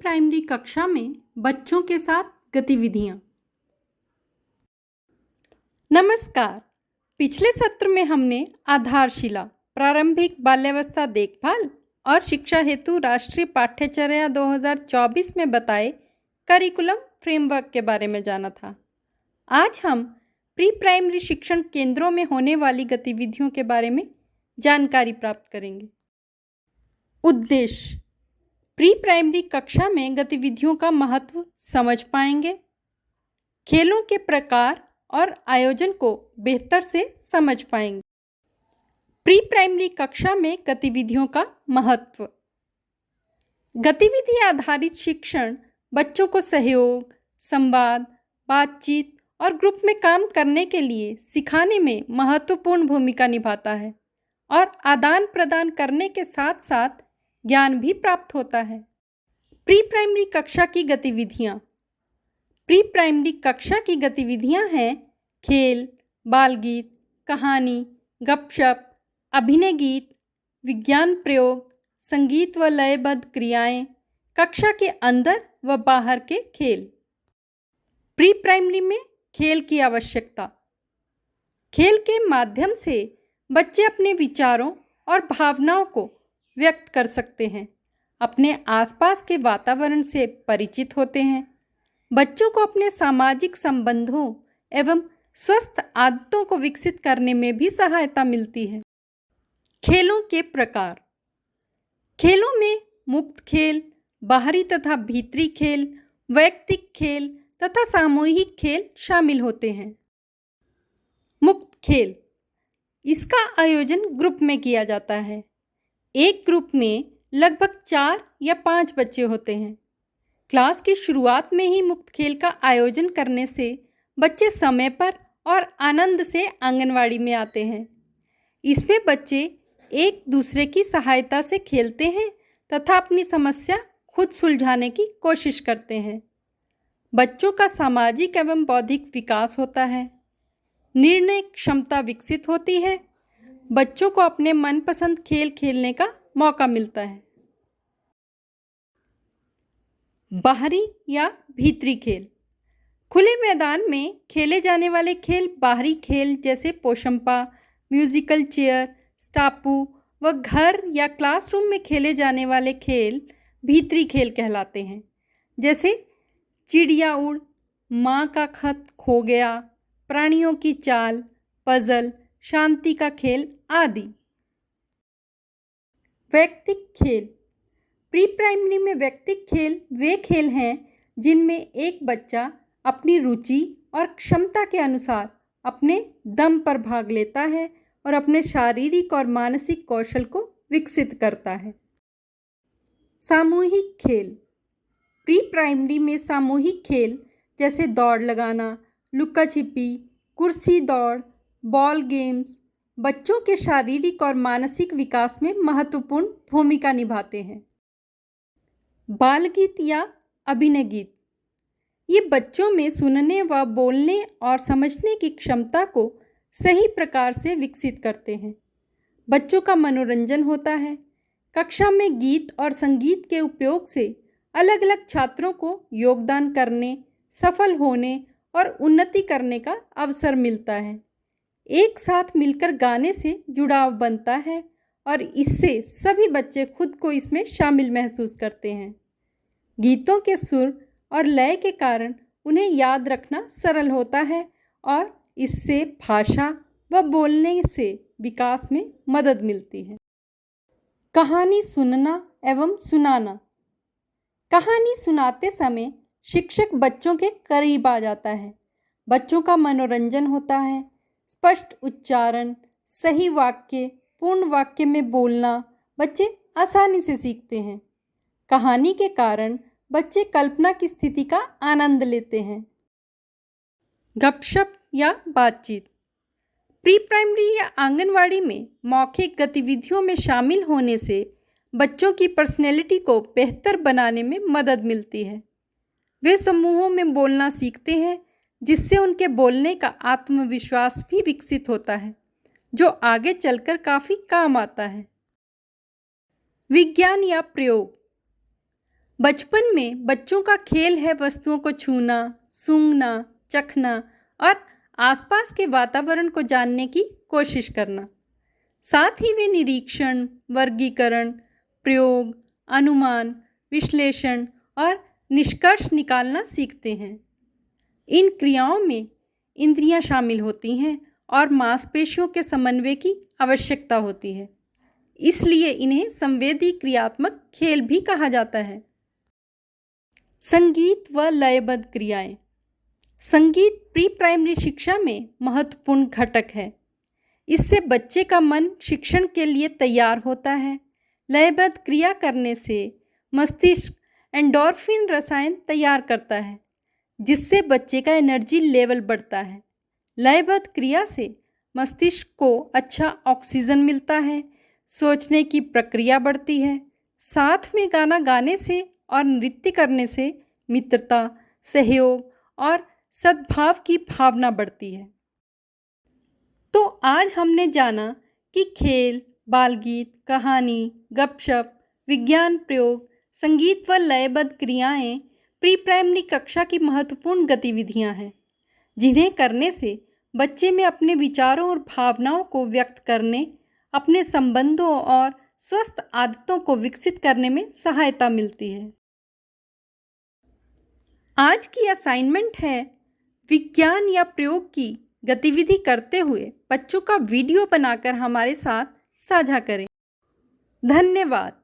Primary कक्षा में बच्चों के साथ गतिविधियां। नमस्कार। पिछले सत्र में हमने आधारशिला, प्रारंभिक बाल्यावस्था देखभाल और शिक्षा हेतु राष्ट्रीय पाठ्यचर्या 2024 में बताए करिकुलम फ्रेमवर्क के बारे में जाना था। आज हम प्री प्राइमरी शिक्षण केंद्रों में होने वाली गतिविधियों के बारे में जानकारी प्राप्त करेंगे। उद्देश्य: प्री प्राइमरी कक्षा में गतिविधियों का महत्व समझ पाएंगे, खेलों के प्रकार और आयोजन को बेहतर से समझ पाएंगे। प्री प्राइमरी कक्षा में गतिविधियों का महत्व: गतिविधि आधारित शिक्षण बच्चों को सहयोग, संवाद, बातचीत और ग्रुप में काम करने के लिए सिखाने में महत्वपूर्ण भूमिका निभाता है और आदान प्रदान करने के साथ साथ ज्ञान भी प्राप्त होता है। प्री प्राइमरी कक्षा की गतिविधियाँ: प्री प्राइमरी कक्षा की गतिविधियाँ हैं खेल, बाल गीत, कहानी, गपशप, अभिनय गीत, विज्ञान प्रयोग, संगीत व लयबद्ध क्रियाएं, कक्षा के अंदर व बाहर के खेल। प्री प्राइमरी में खेल की आवश्यकता: खेल के माध्यम से बच्चे अपने विचारों और भावनाओं को व्यक्त कर सकते हैं, अपने आसपास के वातावरण से परिचित होते हैं। बच्चों को अपने सामाजिक संबंधों एवं स्वस्थ आदतों को विकसित करने में भी सहायता मिलती है। खेलों के प्रकार: खेलों में मुक्त खेल, बाहरी तथा भीतरी खेल, वैयक्तिक खेल तथा सामूहिक खेल शामिल होते हैं। मुक्त खेल: इसका आयोजन ग्रुप में किया जाता है। एक ग्रुप में लगभग 4 या 5 बच्चे होते हैं। क्लास की शुरुआत में ही मुक्त खेल का आयोजन करने से बच्चे समय पर और आनंद से आंगनवाड़ी में आते हैं। इसमें बच्चे एक दूसरे की सहायता से खेलते हैं तथा अपनी समस्या खुद सुलझाने की कोशिश करते हैं। बच्चों का सामाजिक एवं बौद्धिक विकास होता है। निर्णय क्षमता विकसित होती है। बच्चों को अपने मनपसंद खेल खेलने का मौका मिलता है। बाहरी या भीतरी खेल: खुले मैदान में खेले जाने वाले खेल बाहरी खेल जैसे पोशंपा, म्यूजिकल चेयर, स्टापू व घर या क्लासरूम में खेले जाने वाले खेल भीतरी खेल कहलाते हैं, जैसे चिड़िया उड़, माँ का खत खो गया, प्राणियों की चाल, पजल, शांति का खेल आदि। वैयक्तिक खेल: प्री प्राइमरी में वैयक्तिक खेल वे खेल हैं जिनमें एक बच्चा अपनी रुचि और क्षमता के अनुसार अपने दम पर भाग लेता है और अपने शारीरिक और मानसिक कौशल को विकसित करता है। सामूहिक खेल: प्री प्राइमरी में सामूहिक खेल जैसे दौड़ लगाना, लुका छिपी, कुर्सी दौड़, बॉल गेम्स बच्चों के शारीरिक और मानसिक विकास में महत्वपूर्ण भूमिका निभाते हैं। बाल गीत या अभिनय गीत: ये बच्चों में सुनने व बोलने और समझने की क्षमता को सही प्रकार से विकसित करते हैं। बच्चों का मनोरंजन होता है। कक्षा में गीत और संगीत के उपयोग से अलग अलग छात्रों को योगदान करने, सफल होने और उन्नति करने का अवसर मिलता है। एक साथ मिलकर गाने से जुड़ाव बनता है और इससे सभी बच्चे खुद को इसमें शामिल महसूस करते हैं। गीतों के सुर और लय के कारण उन्हें याद रखना सरल होता है और इससे भाषा व बोलने से विकास में मदद मिलती है। कहानी सुनना एवं सुनाना: कहानी सुनाते समय शिक्षक बच्चों के करीब आ जाता है। बच्चों का मनोरंजन होता है। स्पष्ट उच्चारण, सही वाक्य, पूर्ण वाक्य में बोलना बच्चे आसानी से सीखते हैं। कहानी के कारण बच्चे कल्पना की स्थिति का आनंद लेते हैं। गपशप या बातचीत: प्री प्राइमरी या आंगनवाड़ी में मौखिक गतिविधियों में शामिल होने से बच्चों की पर्सनैलिटी को बेहतर बनाने में मदद मिलती है। वे समूहों में बोलना सीखते हैं, जिससे उनके बोलने का आत्मविश्वास भी विकसित होता है, जो आगे चलकर काफ़ी काम आता है। विज्ञान या प्रयोग: बचपन में बच्चों का खेल है वस्तुओं को छूना, सूंघना, चखना और आसपास के वातावरण को जानने की कोशिश करना। साथ ही वे निरीक्षण, वर्गीकरण, प्रयोग, अनुमान, विश्लेषण और निष्कर्ष निकालना सीखते हैं। इन क्रियाओं में इंद्रियां शामिल होती हैं और मांसपेशियों के समन्वय की आवश्यकता होती है। इसलिए इन्हें संवेदी क्रियात्मक खेल भी कहा जाता है। संगीत व लयबद्ध क्रियाएं। संगीत प्री प्राइमरी शिक्षा में महत्वपूर्ण घटक है। इससे बच्चे का मन शिक्षण के लिए तैयार होता है। लयबद्ध क्रिया करने से मस्तिष्क एंडोर्फिन रसायन तैयार करता है, जिससे बच्चे का एनर्जी लेवल बढ़ता है। लयबद्ध क्रिया से मस्तिष्क को अच्छा ऑक्सीजन मिलता है, सोचने की प्रक्रिया बढ़ती है। साथ में गाना गाने से और नृत्य करने से मित्रता, सहयोग और सद्भाव की भावना बढ़ती है। तो आज हमने जाना कि खेल, बालगीत, कहानी, गपशप, विज्ञान प्रयोग, संगीत व लयबद्ध क्रियाएं प्री प्राइमरी कक्षा की महत्वपूर्ण गतिविधियां हैं, जिन्हें करने से बच्चे में अपने विचारों और भावनाओं को व्यक्त करने, अपने संबंधों और स्वस्थ आदतों को विकसित करने में सहायता मिलती है। आज की असाइनमेंट है, विज्ञान या प्रयोग की गतिविधि करते हुए बच्चों का वीडियो बनाकर हमारे साथ साझा करें। धन्यवाद।